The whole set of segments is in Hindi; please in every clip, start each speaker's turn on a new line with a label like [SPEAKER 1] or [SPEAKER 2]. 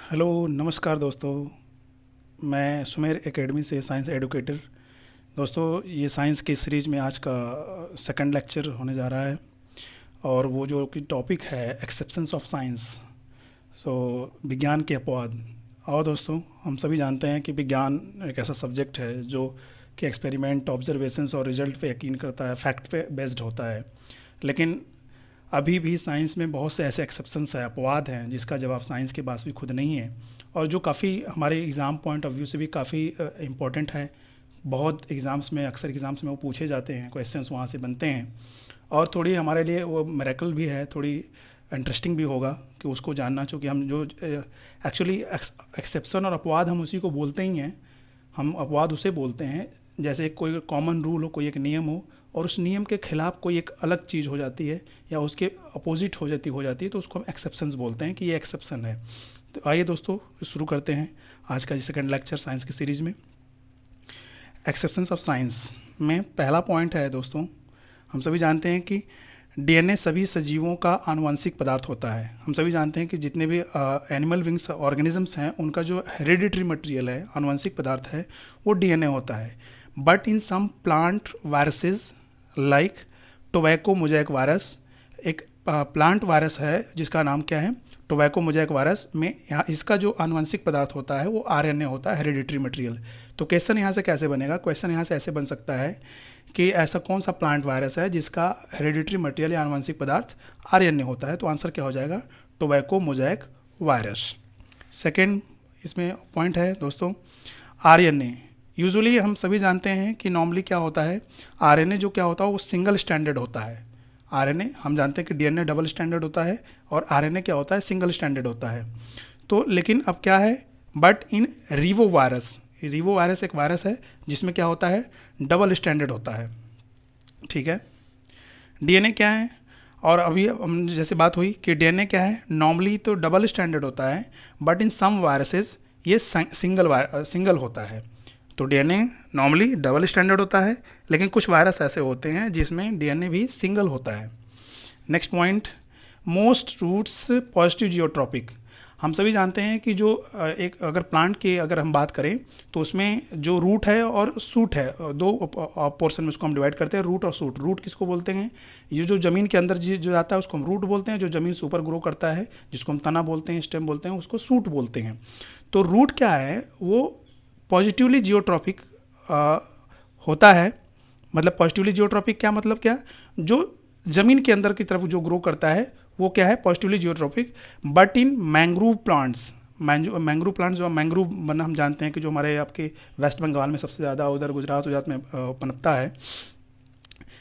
[SPEAKER 1] हेलो नमस्कार दोस्तों। मैं सुमेर एकेडमी से साइंस एडुकेटर। दोस्तों, ये साइंस की सीरीज़ में आज का सेकंड लेक्चर होने जा रहा है और वो जो कि टॉपिक है एक्सेप्शंस ऑफ साइंस। सो विज्ञान के अपवाद। और दोस्तों, हम सभी जानते हैं कि विज्ञान एक ऐसा सब्जेक्ट है जो कि एक्सपेरिमेंट, ऑब्जर्वेशंस और रिजल्ट पे यकीन करता है, फैक्ट पे बेस्ड होता है। लेकिन अभी भी साइंस में बहुत से ऐसे एक्सेप्शंस हैं, अपवाद हैं, जिसका जवाब साइंस के पास भी खुद नहीं है और जो काफ़ी हमारे एग्ज़ाम पॉइंट ऑफ व्यू से भी काफ़ी इम्पोर्टेंट है। बहुत एग्ज़ाम्स में, अक्सर एग्ज़ाम्स में वो पूछे जाते हैं, क्वेश्चंस वहाँ से बनते हैं और थोड़ी हमारे लिए वो मेरेकल भी है, थोड़ी इंटरेस्टिंग भी होगा कि उसको जानना। चूँकि हम जो एक्चुअली एक्सेप्शन और अपवाद हम उसी को बोलते ही हैं। हम अपवाद उसे बोलते हैं जैसे कोई कॉमन रूल हो, कोई एक नियम हो और उस नियम के खिलाफ कोई एक अलग चीज़ हो जाती है या उसके अपोजिट हो जाती है तो उसको हम एक्सेप्शंस बोलते हैं कि ये एक्सेप्शन है। तो आइए दोस्तों, शुरू करते हैं आज का सेकंड लेक्चर साइंस की सीरीज़ में। एक्सेप्शंस ऑफ साइंस में पहला पॉइंट है दोस्तों, हम सभी जानते हैं कि डीएनए सभी सजीवों का आनुवंशिक पदार्थ होता है। हम सभी जानते हैं कि जितने भी एनिमल विंग्स ऑर्गेनिजम्स हैं उनका जो हेरिडिटरी मटेरियल है, आनुवंशिक पदार्थ है, वो डीएनए होता है। But in some plant viruses like tobacco mosaic virus, एक प्लांट वायरस है जिसका नाम क्या है, टोबैको मोज़ेक वायरस में यहाँ इसका जो आनुवंशिक पदार्थ होता है वो आरएनए होता है, हेरिडिटरी मटेरियल। तो क्वेश्चन यहाँ से कैसे बनेगा? क्वेश्चन यहाँ से ऐसे बन सकता है कि ऐसा कौन सा प्लांट वायरस है जिसका हेरिडिटरी मटेरियल या आनुवंशिक पदार्थ आरएनए होता है? तो आंसर क्या हो जाएगा? Tobacco mosaic virus. सेकेंड इसमें पॉइंट है दोस्तों, आरएनए। यूजुअली हम सभी जानते हैं कि नॉर्मली क्या होता है, आरएनए जो क्या होता है वो सिंगल स्टैंडर्ड होता है। आरएनए हम जानते हैं कि डीएनए डबल स्टैंडर्ड होता है और आरएनए क्या होता है, सिंगल स्टैंडर्ड होता है। तो लेकिन अब क्या है, but in Revo virus, Revo virus एक वायरस है जिसमें क्या होता है, डबल स्टैंडर्ड होता है। ठीक है, डीएनए क्या है, और अभी हम जैसे बात हुई कि डीएनए क्या है, नॉर्मली तो डबल स्टैंडर्ड होता है बट इन सम वायरसेस ये सिंगल होता है। तो डीएनए नॉर्मली डबल स्टैंडर्ड होता है लेकिन कुछ वायरस ऐसे होते हैं जिसमें डीएनए भी सिंगल होता है। Next point, most roots positive geotropic. हम सभी जानते हैं कि जो एक अगर प्लांट की अगर हम बात करें तो उसमें जो रूट है और सूट है, दो पोर्शन में उसको हम डिवाइड करते हैं, रूट और सूट। रूट किसको बोलते हैं? ये जो ज़मीन के अंदर जो जाता है उसको हम रूट बोलते हैं, जो ज़मीन से ऊपर ग्रो करता है जिसको हम तना बोलते हैं, स्टेम बोलते हैं, उसको सूट बोलते हैं। तो रूट क्या है, वो पॉजिटिवली जियोट्रॉपिक होता है। मतलब पॉजिटिवली जियोट्रॉपिक क्या मतलब, क्या जो ज़मीन के अंदर की तरफ जो ग्रो करता है वो क्या है, positively geotropic. But in mangrove plants, mangrove plants जो मैंग्रोव बना हम जानते हैं कि जो हमारे आपके वेस्ट बंगाल में सबसे ज़्यादा, उधर गुजरात में पनपता है,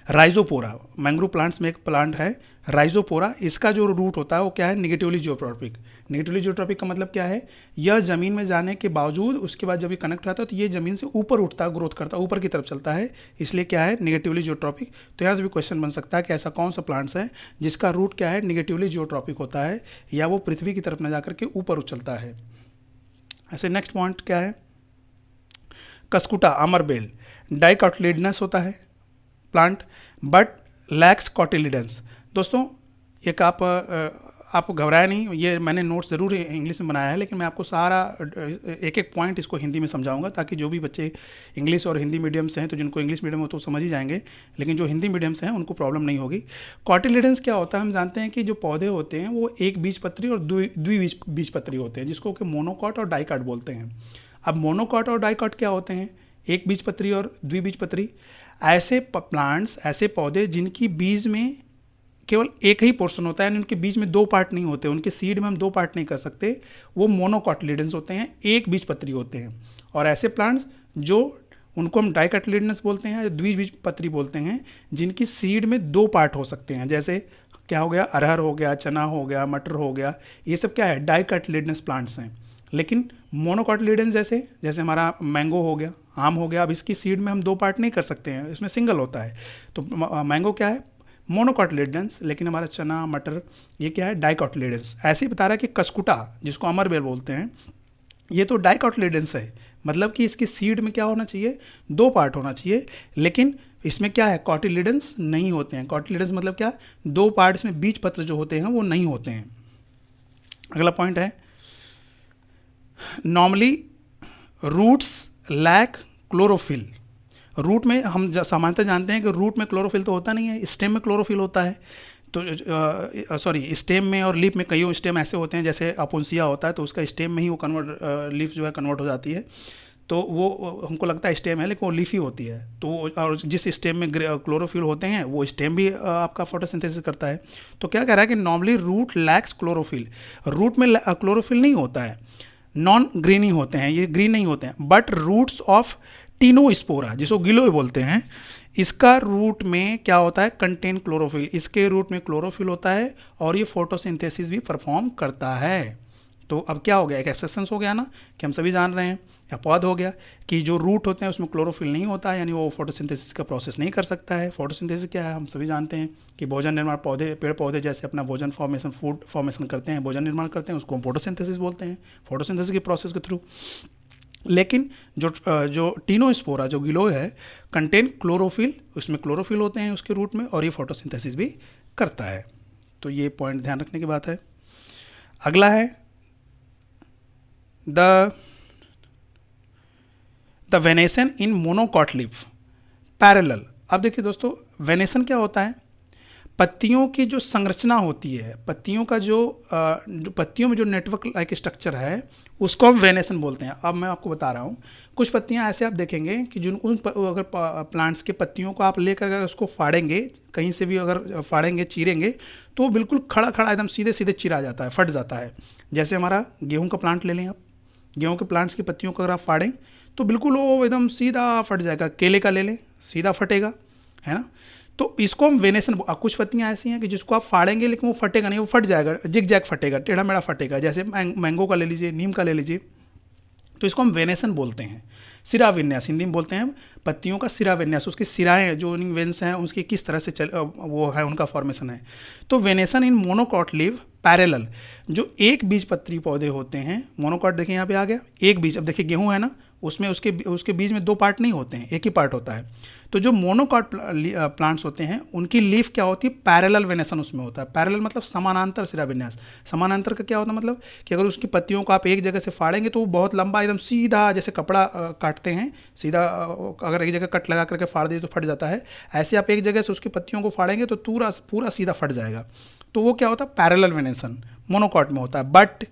[SPEAKER 1] राइजोपोरा। मैंग्रोव प्लांट्स में एक प्लांट है राइजोपोरा, इसका जो रूट होता है वो क्या है, निगेटिवली जियोट्रॉपिक। निगेटिवली जियोट्रॉपिक का मतलब क्या है, यह ज़मीन में जाने के बावजूद उसके बाद जब ये कनेक्ट होता है तो ये ज़मीन से ऊपर उठता है, ग्रोथ करता है, ऊपर की तरफ चलता है, इसलिए क्या है, निगेटिवली जियोट्रॉपिक। तो यहाँ से भी क्वेश्चन बन सकता है कि ऐसा कौन सा प्लांट्स है जिसका रूट क्या है, निगेटिवली जियोट्रॉपिक होता है या वो पृथ्वी की तरफ न जाकर के ऊपर उछलता है। ऐसे नेक्स्ट पॉइंट क्या है, कस्कुटा अमरबेल, डाइकोटिलेडनस होता है प्लांट बट लैक्स कॉटिलिडेंस। दोस्तों एक आप घबराया नहीं, ये मैंने नोट ज़रूर इंग्लिश में बनाया है लेकिन मैं आपको सारा एक एक पॉइंट इसको हिंदी में समझाऊंगा ताकि जो भी बच्चे इंग्लिश और हिंदी मीडियम से हैं, तो जिनको इंग्लिश मीडियम हो तो समझ ही जाएंगे, लेकिन जो हिंदी मीडियम से हैं उनको प्रॉब्लम नहीं होगी। कॉटिलिडेंस क्या होता है, हम जानते हैं कि जो पौधे होते हैं वो एक बीजपत्री और द्विबीजपत्री होते हैं जिसको कि मोनोकॉट और डाइकॉट बोलते हैं। अब मोनोकॉट और डाइकॉट क्या होते हैं, एक बीजपत्री और द्विबीजपत्री। ऐसे प्लांट्स, ऐसे पौधे जिनकी बीज में केवल एक ही पोर्शन होता है, यानी उनके बीज में दो पार्ट नहीं होते, उनके सीड में हम दो पार्ट नहीं कर सकते, वो मोनोकॉटिलिडेंस होते हैं, एक बीजपत्री होते हैं। और ऐसे प्लांट्स जो उनको हम डाइकोटिलिडनस बोलते हैं या द्विबीजपत्री बोलते हैं, जिनकी सीड में दो पार्ट हो सकते हैं, जैसे क्या हो गया, अरहर हो गया, चना हो गया, मटर हो गया, ये सब क्या है, डाइकोटिलिडनस प्लांट्स हैं। लेकिन मोनोकॉटिलिडेंस जैसे जैसे हमारा मैंगो हो गया, आम हो गया, अब इसकी सीड में हम दो पार्ट नहीं कर सकते हैं, इसमें सिंगल होता है। तो मैंगो क्या है, मोनोकॉटिलिडेंस, लेकिन हमारा चना मटर ये क्या है, डाइकोटिलिडेंस। ऐसे ही बता रहा है कि कस्कुटा जिसको अमरबेल बोलते हैं, ये तो डाइकोटिलिडेंस है, मतलब कि इसकी सीड में क्या होना चाहिए, दो पार्ट होना चाहिए, लेकिन इसमें क्या है, कॉटिलिडेंस नहीं होते हैं। कॉटिलिडेंस मतलब क्या, दो पार्ट, इसमें बीज पत्र जो होते हैं वो नहीं होते हैं। अगला पॉइंट है normally roots lack chlorophyll. Root में हम सामान्यतः जानते हैं कि रूट में क्लोरोफिल तो होता नहीं है, स्टेम में क्लोरोफिल होता है। तो सॉरी, स्टेम में और लीफ में कईयों स्टेम ऐसे होते हैं, जैसे अपोन्सिया होता है तो उसका स्टेम में ही वो कन्वर्ट लीफ जो है कन्वर्ट हो जाती है, तो वो हमको लगता है स्टेम है लेकिन वो लीफ ही होती है। तो और जिस स्टेम में क्लोरोफिल होते हैं वो स्टेम भी आपका फोटोसिंथेसिस करता है। तो क्या कह रहा है कि normally root lacks chlorophyll, root में क्लोरोफिल नहीं होता है, नॉन ग्रीनी होते हैं, ये ग्रीन नहीं होते हैं। बट रूट्स ऑफ टीनोस्पोरा, जिसको गिलोय बोलते हैं, इसका रूट में क्या होता है, कंटेन क्लोरोफिल, इसके रूट में क्लोरोफिल होता है और ये फोटोसिंथेसिस भी परफॉर्म करता है। तो अब क्या हो गया, एक एक्सेप्शन हो गया ना, कि हम सभी जान रहे हैं, अपवाद हो गया कि जो रूट होते हैं उसमें क्लोरोफिल नहीं होता है, यानी वो फोटोसिंथेसिस का प्रोसेस नहीं कर सकता है। फोटोसिंथेसिस क्या है, हम सभी जानते हैं कि भोजन निर्माण, पौधे पेड़ पौधे जैसे अपना भोजन फॉर्मेशन, फूड फॉर्मेशन करते हैं, भोजन निर्माण करते हैं, उसको हम फोटोसिंथेसिस बोलते हैं, फोटोसिंथेसिस के प्रोसेस के थ्रू। लेकिन जो टीनोस्पोरा, जो गिलोय है, कंटेन क्लोरोफिल, उसमें क्लोरोफिल होते हैं उसके रूट में, और ये फोटोसिंथेसिस भी करता है। तो ये पॉइंट ध्यान रखने की बात है। अगला है the venation in monocot leaf parallel. अब देखिए दोस्तों, वेनेसन क्या होता है, पत्तियों की जो संरचना होती है, पत्तियों का जो पत्तियों में जो नेटवर्क लाइक स्ट्रक्चर है, उसको हम वेनेसन बोलते हैं। अब मैं आपको बता रहा हूँ, कुछ पत्तियाँ ऐसे आप देखेंगे कि अगर प्लांट्स के पत्तियों को आप लेकर अगर उसको फाड़ेंगे, कहीं से भी अगर फाड़ेंगे, चीरेंगे, तो बिल्कुल खड़ा खड़ा एकदम सीधे सीधे चिरा जाता है, फट जाता है। जैसे हमारा गेहूँ का प्लांट ले लें आप, गेहूँ के प्लांट्स की पत्तियों को अगर आप फाड़ें तो बिल्कुल वो एकदम सीधा फट जाएगा। केले का ले लें, सीधा फटेगा, है ना। तो इसको हम वेनेसन, कुछ पत्तियाँ ऐसी हैं कि जिसको आप फाड़ेंगे लेकिन वो फटेगा नहीं, वो फट जाएगा, जिग जैग फटेगा, टेढ़ा मेढ़ा फटेगा। जैसे मैंगो का ले लीजिए, नीम का ले लीजिए, तो इसको हम वेनेसन बोलते हैं। सिरा विन्यास हिंदी में बोलते हैं, पत्तियों का सिरा विन्यास, उसकी सिराएं जो वेंस हैं उसकी किस तरह से वो है, उनका फॉर्मेशन है। तो venation in monocot leave parallel, जो एक बीज पत्री पौधे होते हैं, मोनोकॉट देखिए यहाँ पे आ गया, एक बीज। अब देखिए गेहूँ है ना, उसमें उसके बीज में दो पार्ट नहीं होते हैं, एक ही पार्ट होता है। तो जो मोनोकॉट प्लांट्स होते हैं उनकी लीफ क्या होती है, पैरेलल वेनेसन उसमें होता है। पैरेलल मतलब समानांतर सिरा विन्यास। समानांतर का क्या होता है, मतलब कि अगर उसकी पत्तियों को आप एक जगह से फाड़ेंगे तो वो बहुत लंबा एकदम सीधा, जैसे कपड़ा काटते हैं सीधा, अगर एक जगह कट लगा करके फाड़ दिए तो फट जाता है, ऐसे आप एक जगह से उसकी पत्तियों को फाड़ेंगे तो पूरा सीधा फट जाएगा। तो वो क्या होता है, पैरेलल वेनेसन मोनोकॉट में होता है। बट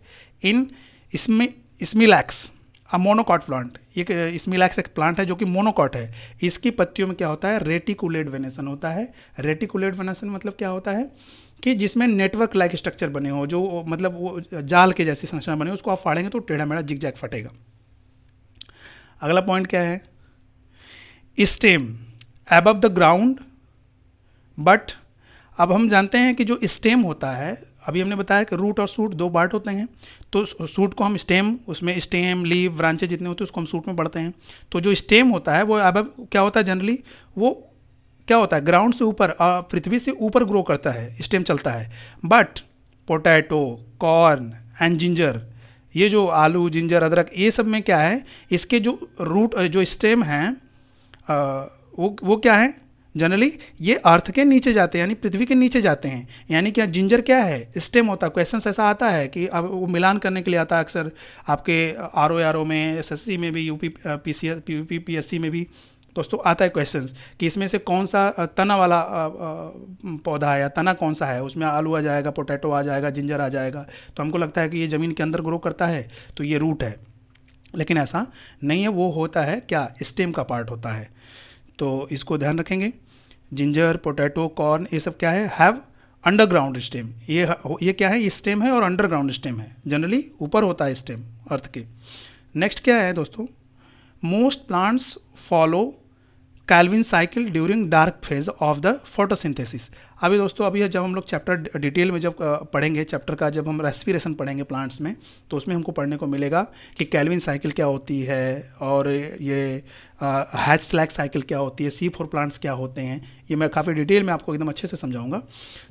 [SPEAKER 1] इन स्मिलैक्स, मोनोकॉट प्लांट, ये स्मिलैक्स एक प्लांट है जो कि मोनोकॉट है, इसकी पत्तियों में क्या होता है, रेटिकुलेट वेनेसन होता है। रेटिकुलेट वेनेसन मतलब क्या होता है कि जिसमें नेटवर्क लाइक स्ट्रक्चर बने हो, जो मतलब वो जाल के जैसी संरचना बने हो, उसको आप फाड़ेंगे तो टेढ़ा मेढ़ा जिग जैग फटेगा। अगला पॉइंट क्या है, stem above the ground. But अब हम जानते हैं कि जो स्टेम होता है, अभी हमने बताया कि रूट और सूट दो पार्ट होते हैं, तो सूट को हम स्टेम, उसमें स्टेम लीव ब्रांचेज जितने होते हैं उसको हम सूट में पढ़ते हैं। तो जो स्टेम होता है वो अब क्या होता है, जनरली वो क्या होता है, ग्राउंड से ऊपर, पृथ्वी से ऊपर ग्रो करता है, स्टेम चलता है। But potato, corn and ginger, ये जो आलू, जिंजर, अदरक, ये सब में क्या है, इसके जो रूट, जो स्टेम हैं, वो क्या है, जनरली ये अर्थ के नीचे जाते हैं, यानी पृथ्वी के नीचे जाते हैं। यानी क्या, जिंजर क्या है, स्टेम होता है। क्वेश्चन ऐसा आता है कि अब वो मिलान करने के लिए आता है अक्सर आपके आर में, एसएससी में भी, यूपी पीएससी में भी दोस्तों आता है क्वेश्चन कि इसमें से कौन सा तना वाला पौधा है या तना कौन सा है, उसमें आलू आ जाएगा, पोटैटो आ जाएगा, जिंजर आ जाएगा। तो हमको लगता है कि ये ज़मीन के अंदर ग्रो करता है तो ये रूट है, लेकिन ऐसा नहीं है, वो होता है क्या, स्टेम का पार्ट होता है। तो इसको ध्यान रखेंगे। जिंजर, पोटैटो, कॉर्न, ये सब क्या है, हैव अंडरग्राउंड स्टेम। ये क्या है, ये स्टेम है और अंडरग्राउंड स्टेम है, जनरली ऊपर होता है स्टेम अर्थ के। नेक्स्ट क्या है दोस्तों, most plants follow Calvin cycle during dark phase of the photosynthesis. अभी दोस्तों, अभी जब हम लोग चैप्टर डिटेल में जब पढ़ेंगे, चैप्टर का जब हम रेस्पिरेशन पढ़ेंगे प्लांट्स में, तो उसमें हमको पढ़ने को मिलेगा कि कैल्विन साइकिल क्या होती है, और ये हैच स्लैग साइकिल क्या होती है, C4 प्लांट्स क्या होते हैं, ये मैं काफ़ी डिटेल में आपको एकदम अच्छे से समझाऊंगा।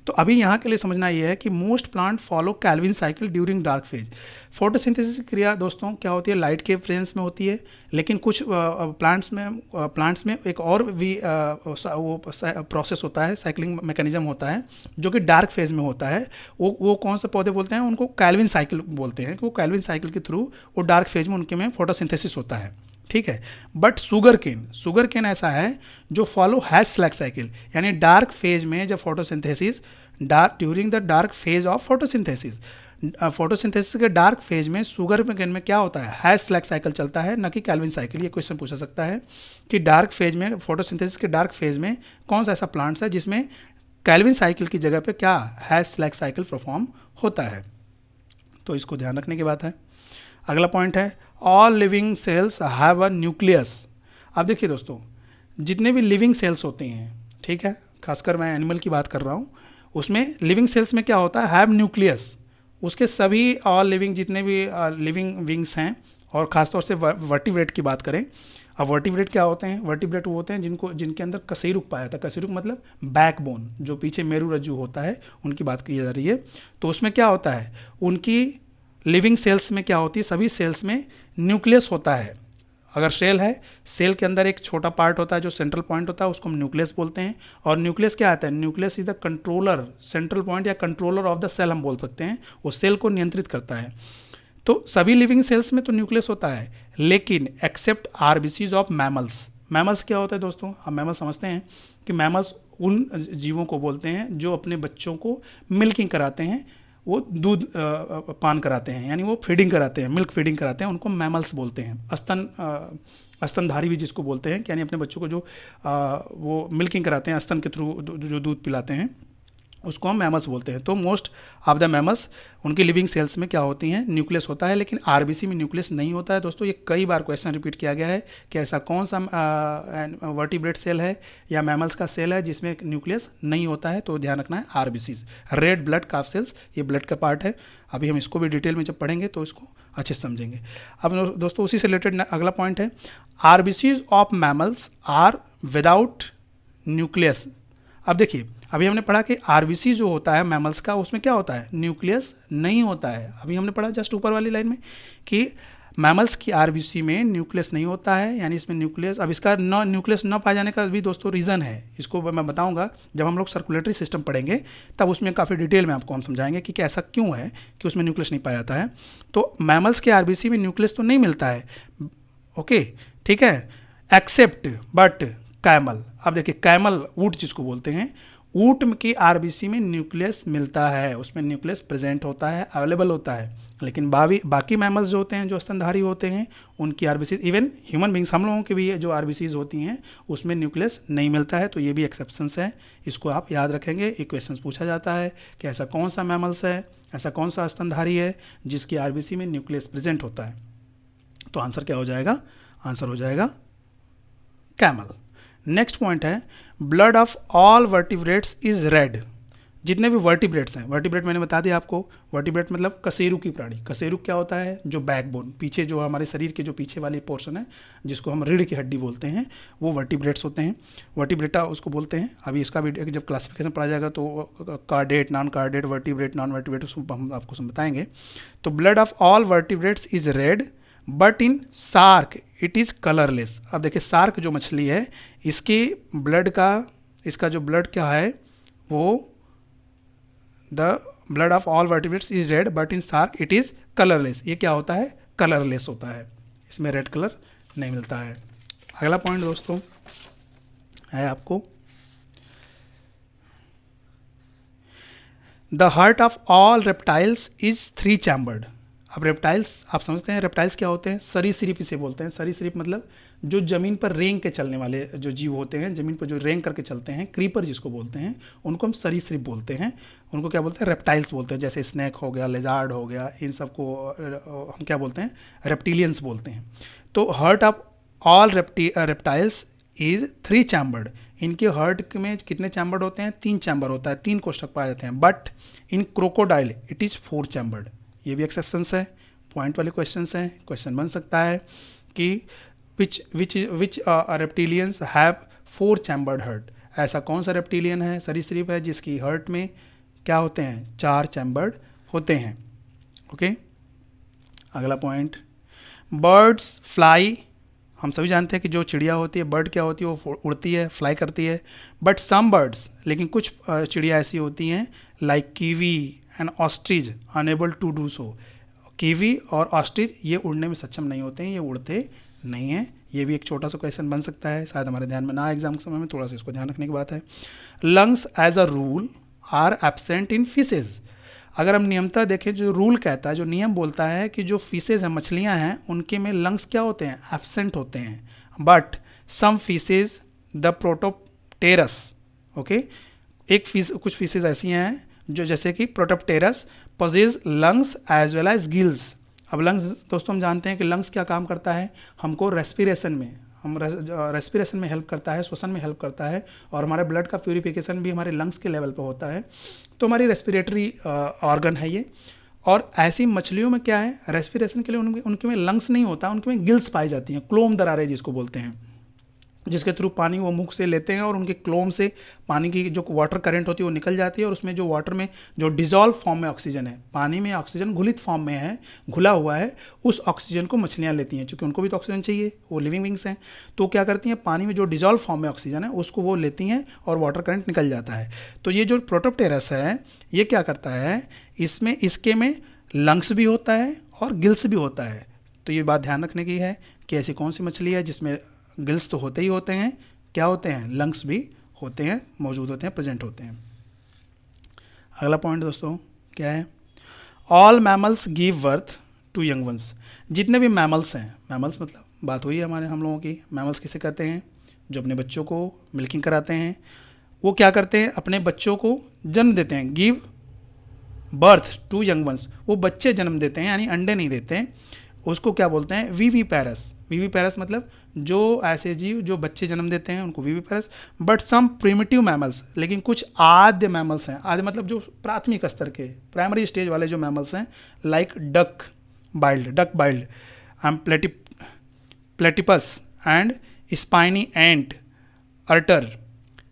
[SPEAKER 1] तो अभी यहाँ के लिए समझना ये है कि most plant follow Calvin cycle during dark phase. Photosynthesis की क्रिया दोस्तों क्या होती है, लाइट के प्रेजेंस में होती है, लेकिन कुछ प्लांट्स में एक और भी वो प्रोसेस होता है, साइक्लिंग मैकेनिज्म होता है जो कि डार्क फेज में होता है। वो कौन से पौधे बोलते हैं, उनको कैल्विन साइकिल बोलते हैं, कि वो कैल्विन साइकिल के थ्रू वो डार्क फेज में उनके में फोटोसिंथेसिस होता है, ठीक है। बट शुगर केन ऐसा है जो फॉलो हैज स्लैग साइकिल, यानी डार्क फेज में जब photosynthesis during the dark phase of photosynthesis के डार्क फेज में शुगर केन में क्या होता है, हैज स्लैग साइकिल चलता है, न कि कैल्विन साइकिल। ये क्वेश्चन पूछा सकता है कि डार्क फेज में, फोटोसिंथेसिस के डार्क फेज में कौन सा ऐसा प्लांट्स है जिसमें कैल्विन साइकिल की जगह पे क्या हैज स्लैग साइकिल परफॉर्म होता है। तो इसको ध्यान रखने की बात है। अगला पॉइंट है all living cells have a nucleus. अब देखिए दोस्तों, जितने भी लिविंग सेल्स होते हैं, ठीक है, खासकर मैं एनिमल की बात कर रहा हूँ, उसमें लिविंग सेल्स में क्या होता है, हैव न्यूक्लियस। उसके सभी ऑल लिविंग जितने भी लिविंग विंग्स हैं, और ख़ासतौर से वर्टिब्रेट की बात करें। अब वर्टिब्रेट क्या होते हैं, वर्टिब्रेट वो होते हैं जिनके अंदर कशेरुक पाया जाता है। कशेरुक मतलब बैकबोन, जो पीछे मेरू रज्जु होता है, उनकी बात की जा रही है। तो उसमें क्या होता है, उनकी लिविंग सेल्स में क्या होती है, सभी सेल्स में न्यूक्लियस होता है। अगर सेल है, सेल के अंदर एक छोटा पार्ट होता है जो सेंट्रल पॉइंट होता है, उसको हम न्यूक्लियस बोलते हैं। और न्यूक्लियस क्या आता है, nucleus is the controller, central point या कंट्रोलर ऑफ द सेल हम बोल सकते हैं, वो सेल को नियंत्रित करता है। तो सभी लिविंग सेल्स में तो न्यूक्लियस होता है, लेकिन except RBCs of mammals. Mammals क्या होता है दोस्तों, हम मैमल समझते हैं कि मैमल्स उन जीवों को बोलते हैं जो अपने बच्चों को मिल्किंग कराते हैं, वो दूध पान कराते हैं, यानी वो फीडिंग कराते हैं, मिल्क फीडिंग कराते हैं, उनको मैमल्स बोलते हैं। स्तनधारी भी जिसको बोलते हैं, यानी अपने बच्चों को जो वो मिल्किंग कराते हैं, स्तन के थ्रू जो दूध पिलाते हैं, उसको हम मैमल्स बोलते हैं। तो मोस्ट ऑफ द मैमल्स, उनकी लिविंग सेल्स में क्या होती हैं, न्यूक्लियस होता है, लेकिन आरबीसी में न्यूक्लियस नहीं होता है। दोस्तों ये कई बार क्वेश्चन रिपीट किया गया है कि ऐसा कौन सा वर्टिब्रेट सेल है या मैमल्स का सेल है जिसमें न्यूक्लियस नहीं होता है। तो ध्यान रखना है आरबीसीज, रेड ब्लड काफ सेल्स, ये ब्लड का पार्ट है। अभी हम इसको भी डिटेल में जब पढ़ेंगे तो इसको अच्छे से समझेंगे। अब दोस्तों उसी से रिलेटेड अगला पॉइंट है, RBCs of mammals are without nucleus. अब देखिए, अभी हमने पढ़ा कि आरबीसी जो होता है मैमल्स का, उसमें क्या होता है, न्यूक्लियस नहीं होता है। अभी हमने पढ़ा जस्ट ऊपर वाली लाइन में कि मैमल्स की आरबीसी में न्यूक्लियस नहीं होता है, यानी इसमें न्यूक्लियस, अब इसका न्यूक्लियस न पाए जाने का भी दोस्तों रीज़न है, इसको मैं बताऊंगा जब हम लोग सर्कुलेटरी सिस्टम पढ़ेंगे, तब उसमें काफ़ी डिटेल में आपको हम समझाएंगे कि ऐसा क्यों है कि उसमें न्यूक्लियस नहीं पाया जाता है। तो मैमल्स के आरबीसी में न्यूक्लियस तो नहीं मिलता है, ओके, ठीक है, एक्सेप्ट बट कैमल। अब देखिए, कैमल ऊँट जिसको बोलते हैं, ऊँट की आरबीसी में न्यूक्लियस मिलता है, उसमें न्यूक्लियस प्रेजेंट होता है, अवेलेबल होता है। लेकिन बाकी मैमल्स जो होते हैं, जो स्तनधारी होते हैं, उनकी आरबीसी, इवन ह्यूमन बींग्स, हम लोगों की भी जो आरबीसीज होती हैं, उसमें न्यूक्लियस नहीं मिलता है। तो ये भी एक्सेप्शंस है, इसको आप याद रखेंगे। ये क्वेश्चन पूछा जाता है कि ऐसा कौन सा मैमल्स है, ऐसा कौन सा स्तनधारी है जिसकी आरबीसी में न्यूक्लियस प्रेजेंट होता है। तो आंसर क्या हो जाएगा, आंसर हो जाएगा कैमल। नेक्स्ट पॉइंट है, blood of all vertebrates is red. जितने भी वर्टिब्रेट्स हैं, वर्टिब्रेट मैंने बता दिया आपको, वर्टिब्रेट मतलब कशेरुकी प्राणी। कशेरुक क्या होता है, जो बैकबोन, पीछे जो हमारे शरीर के जो पीछे वाली पोर्शन है, जिसको हम रीढ़ की हड्डी बोलते हैं, वो वर्टिब्रेट्स होते हैं, वर्टिब्रेटा उसको बोलते हैं। अभी इसका भी जब क्लासिफिकेशन पढ़ा जाएगा तो कार्डेट, नॉन कार्डेट, वर्टिब्रेट, नॉन वर्टिब्रेट, उसको हम आपको बताएंगे। तो blood of all vertebrates is red but in shark it is colourless. अब देखिए, शार्क जो मछली है, इसकी ब्लड का, इसका जो ब्लड क्या है, वो the blood of all vertebrates is red but in shark it is colourless. ये क्या होता है, कलरलेस होता है, इसमें रेड कलर नहीं मिलता है। अगला पॉइंट दोस्तों है आपको, the heart of all reptiles is 3 chambered. अब रेप्टाइल्स आप समझते हैं, रेप्टाइल्स क्या होते हैं, सरीसृप इसे बोलते हैं। सरीसृप मतलब जो ज़मीन पर रेंग के चलने वाले जो जीव होते हैं, ज़मीन पर जो रेंग करके चलते हैं, क्रीपर जिसको बोलते हैं, उनको हम सरीसृप बोलते हैं। उनको क्या बोलते हैं, रेप्टाइल्स बोलते हैं। जैसे स्नैक हो गया, लेजार्ड हो गया, इन सबको हम क्या बोलते हैं, रेप्टिलियंस बोलते हैं। तो heart of all reptiles is 3 chambered. इनके हार्ट में कितने चैम्बर्ड होते हैं, 3 चैम्बर होता है, 3 कोष्ठक पाए जाते हैं। But in crocodile it is 4 chambered. ये भी एक्सेप्शंस है, पॉइंट वाले क्वेश्चन हैं। क्वेश्चन बन सकता है कि विच रेप्टिलियंस हैव 4 चैम्बर्ड हार्ट। ऐसा कौन सा रेप्टिलियन है, सरीसृप है, जिसकी हार्ट में क्या होते हैं, 4 चैम्बर्ड होते हैं। ओके, अगला पॉइंट, बर्ड्स फ्लाई। हम सभी जानते हैं कि जो चिड़िया होती है, बर्ड क्या होती है, वो उड़ती है, फ्लाई करती है। बट सम बर्ड्स, लेकिन कुछ चिड़िया ऐसी होती हैं, like kiwi and ostrich, unable to do so. Kiwi और ऑस्ट्रिच ये उड़ने में सक्षम नहीं होते हैं, ये उड़ते नहीं हैं। ये भी एक छोटा सा क्वेश्चन बन सकता है, शायद हमारे ध्यान में ना एग्जाम के समय में, थोड़ा सा इसको ध्यान रखने की बात है। Lungs as a rule are absent in fishes. अगर हम नियमता देखें, जो रूल कहता है, जो नियम बोलता है कि जो फिशेज हैं, मछलियां हैं, उनके में लंग्स क्या होते हैं, एब्सेंट होते हैं। But some fishes the protopterus, okay, कुछ फिशेज ऐसी हैं जो जैसे कि protopterus possess lungs as well as gills. अब लंग्स दोस्तों हम जानते हैं कि लंग्स क्या काम करता है, हमको रेस्पिरेशन में, रेस्पिरेशन में हेल्प करता है, श्वसन में हेल्प करता है, और हमारे ब्लड का प्यूरिफिकेशन भी हमारे लंग्स के लेवल पर होता है। तो हमारी रेस्पिरेटरी ऑर्गन है ये। और ऐसी मछलियों में क्या है, रेस्पिरेशन के लिए उनके में लंग्स नहीं होता, उनके में गिल्स पाई जाती हैं, क्लोम दरारें जिसको बोलते हैं, जिसके थ्रू पानी वो मुख से लेते हैं और उनके क्लोम से पानी की जो वाटर करंट होती है वो निकल जाती है, और उसमें जो वाटर में जो डिजॉल्व फॉर्म में ऑक्सीजन है, पानी में ऑक्सीजन घुलित फॉर्म में है, घुला हुआ है, उस ऑक्सीजन को मछलियां लेती हैं, क्योंकि उनको भी तो ऑक्सीजन चाहिए, वो लिविंग विंग्स हैं। तो क्या करती हैं, पानी में जो डिजॉल्व फॉर्म में ऑक्सीजन है उसको वो लेती हैं और वाटर करंट निकल जाता है। तो ये जो प्रोटोप्टेरस है, ये क्या करता है, इसके में लंग्स भी होता है और गिल्स भी होता है। तो ये बात ध्यान रखने की है कि ऐसी कौन सी मछली है जिसमें गिल्स तो होते ही होते हैं, क्या होते हैं, लंग्स भी होते हैं, मौजूद होते हैं, प्रेजेंट होते हैं। अगला पॉइंट दोस्तों क्या है, all mammals give birth to young ones. जितने भी मैमल्स हैं, मैमल्स मतलब बात हुई है हम लोगों की, मैमल्स किसे कहते हैं, जो अपने बच्चों को मिल्किंग कराते हैं, वो क्या करते हैं, अपने बच्चों को जन्म देते हैं, give birth to young ones, वो बच्चे जन्म देते हैं, यानी अंडे नहीं देते हैं, उसको क्या बोलते हैं, वीवीपैरस। वीवीपैरस मतलब जो ऐसे जीव जो बच्चे जन्म देते हैं उनको वीवीपैरस। बट सम प्रिमिटिव मैमल्स, लेकिन कुछ आद्य मैमल्स हैं, आद्य मतलब जो प्राथमिक स्तर के, प्राइमरी स्टेज वाले जो मैमल्स हैं, like duck billed platypus and spiny anteater,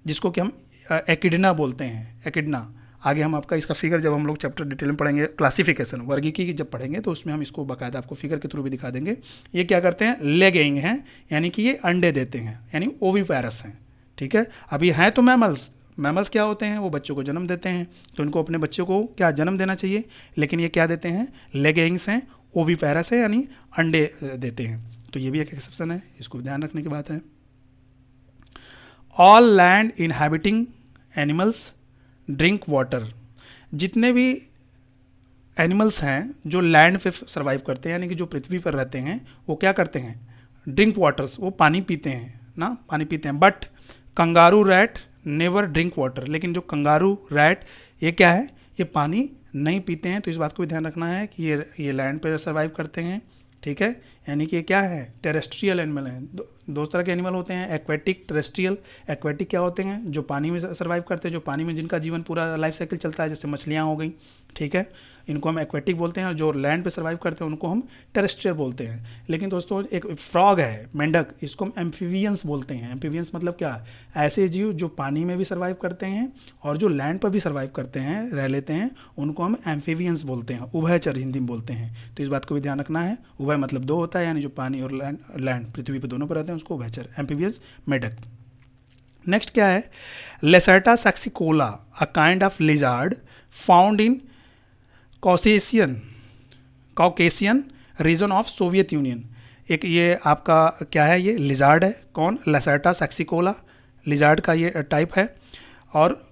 [SPEAKER 1] जिसको कि हम एकिडना बोलते हैं, एकिडना। आगे हम आपका इसका फिगर जब हम लोग चैप्टर डिटेल में पढ़ेंगे, क्लासिफिकेशन वर्गीकी की जब पढ़ेंगे, तो उसमें हम इसको बाकायदा आपको फिगर के थ्रू भी दिखा देंगे। ये क्या करते हैं, लेगिंग हैं, यानी कि ये अंडे देते हैं, यानी ओविपैरस हैं। ठीक है, अब ये हैं तो मैमल्स क्या होते हैं, वो बच्चों को जन्म देते हैं, तो इनको अपने बच्चों को क्या जन्म देना चाहिए, लेकिन ये क्या देते हैं, लेगिंग्स हैं, ओविपैरस है, यानी अंडे देते हैं। तो ये भी एक एक्सेप्शन है, इसको ध्यान रखने की बात है। All land inhabiting animals drink water. जितने भी एनिमल्स हैं जो लैंड पे सर्वाइव करते हैं, यानी कि जो पृथ्वी पर रहते हैं, वो क्या करते हैं, ड्रिंक वाटर्स, वो पानी पीते हैं ना, पानी पीते हैं। But kangaroo rat never drink water, लेकिन जो कंगारू रैट ये क्या है, ये पानी नहीं पीते हैं। तो इस बात को भी ध्यान रखना है कि ये लैंड पर सर्वाइव करते हैं। ठीक है, यानी कि ये क्या है, टेरेस्ट्रियल एनिमल हैं। दो तरह के एनिमल होते हैं, एक्वेटिक, टेरेस्ट्रियल। एक्वेटिक क्या होते हैं, जो पानी में सर्वाइव करते हैं, जो पानी में जिनका जीवन पूरा लाइफ साइकिल चलता है, जैसे मछलियाँ हो गई। ठीक है, इनको हम एक्वेटिक बोलते हैं, और जो लैंड पे सर्वाइव करते हैं उनको हम टेरेस्ट्रियल बोलते हैं। लेकिन दोस्तों एक फ्रॉग है, मेंढक, इसको हम एम्फीबियंस बोलते हैं। एम्फीबियंस मतलब क्या, ऐसे जीव जो पानी में भी सर्वाइव करते हैं और जो लैंड पर भी सर्वाइव करते हैं, रह लेते हैं, उनको हम एम्फीबियंस बोलते हैं, उभयचर हिंदी में बोलते हैं। तो इस बात को भी ध्यान रखना है, उभय मतलब दो होता है, यानी जो पानी और लैंड पृथ्वी पर दोनों पर रहते हैं उसको उभयचर, एम्फीबियंस, मेंढक। नेक्स्ट क्या है, lacerta saxicola, a kind of lizard found in Caucasian region of Soviet Union. एक ये आपका क्या है, ये लिजार्ड है, कौन, लेसर्टा सैक्सिकोला, लिजार्ड का ये टाइप है, और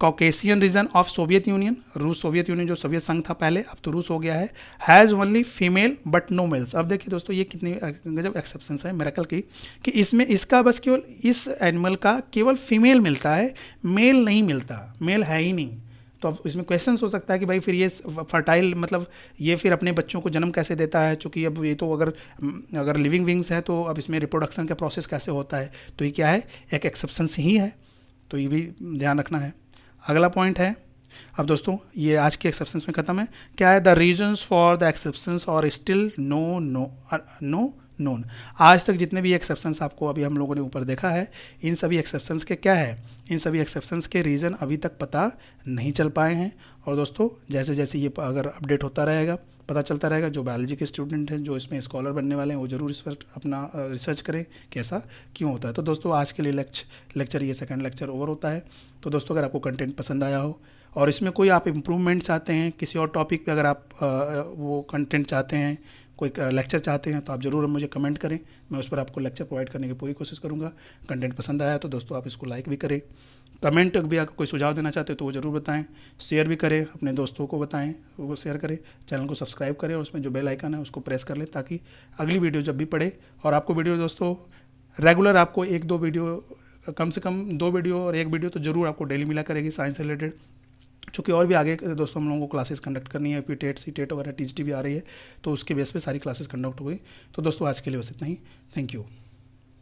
[SPEAKER 1] Caucasian region of Soviet Union, रूस, सोवियत यूनियन जो सोवियत संघ था पहले, अब तो रूस हो गया है। Has only female but no males. अब देखिए दोस्तों, ये कितनी गजब एक्सेप्शन है मिरेकल की, कि इसमें इसका बस केवल इस एनिमल का केवल फीमेल मिलता है, मेल नहीं मिलता, मेल है ही नहीं। तो अब इसमें क्वेश्चन हो सकता है कि भाई फिर ये फर्टाइल मतलब ये फिर अपने बच्चों को जन्म कैसे देता है, चूँकि अब ये तो अगर लिविंग विंग्स है तो अब इसमें रिप्रोडक्शन का प्रोसेस कैसे होता है, तो ये क्या है, एक एक्सेप्शन ही है, तो ये भी ध्यान रखना है। अगला पॉइंट है, अब दोस्तों ये आज के एक्सेप्शंस में खत्म है, क्या है, the reasons for the exceptions और स्टिल नो नोन। आज तक जितने भी एक्सेप्शंस आपको अभी हम लोगों ने ऊपर देखा है, इन सभी एक्सेप्शंस के क्या है, इन सभी एक्सेप्शंस के रीज़न अभी तक पता नहीं चल पाए हैं। और दोस्तों जैसे जैसे ये अगर अपडेट होता रहेगा, पता चलता रहेगा, जो बायोलॉजी के स्टूडेंट हैं, जो इसमें स्कॉलर बनने वाले हैं, वो ज़रूर इस पर अपना रिसर्च करें कि ऐसा क्यों होता है। तो दोस्तों आज के लिए लेक्चर ये सेकंड लेक्चर ओवर होता है। तो दोस्तों अगर आपको कंटेंट पसंद आया हो और इसमें कोई आप इम्प्रूवमेंट चाहते हैं, किसी और टॉपिक पे अगर आप वो कंटेंट चाहते हैं, कोई लेक्चर चाहते हैं, तो आप ज़रूर मुझे कमेंट करें, मैं उस पर आपको लेक्चर प्रोवाइड करने की पूरी कोशिश करूँगा। कंटेंट पसंद आया तो दोस्तों आप इसको लाइक भी करें, कमेंट भी अगर कोई सुझाव देना चाहते हो तो वो ज़रूर बताएं, शेयर भी करें, अपने दोस्तों को बताएं, वो शेयर करें, चैनल को सब्सक्राइब करें और उसमें जो बेल आइकन है उसको प्रेस कर लें ताकि अगली वीडियो जब भी पड़े और आपको वीडियो दोस्तों रेगुलर आपको 1-2 वीडियो, कम से कम 2 वीडियो और 1 वीडियो तो ज़रूर आपको डेली मिला करेगी साइंस से रिलेटेड। चूँकि और भी आगे दोस्तों हम लोगों को क्लासेस कंडक्ट करनी है, पी टेट सी टेट वगैरह टीजीटी भी आ रही है, तो उसके बेस पे सारी क्लासेस कंडक्ट हुई। तो दोस्तों आज के लिए बस इतना ही। Thank you.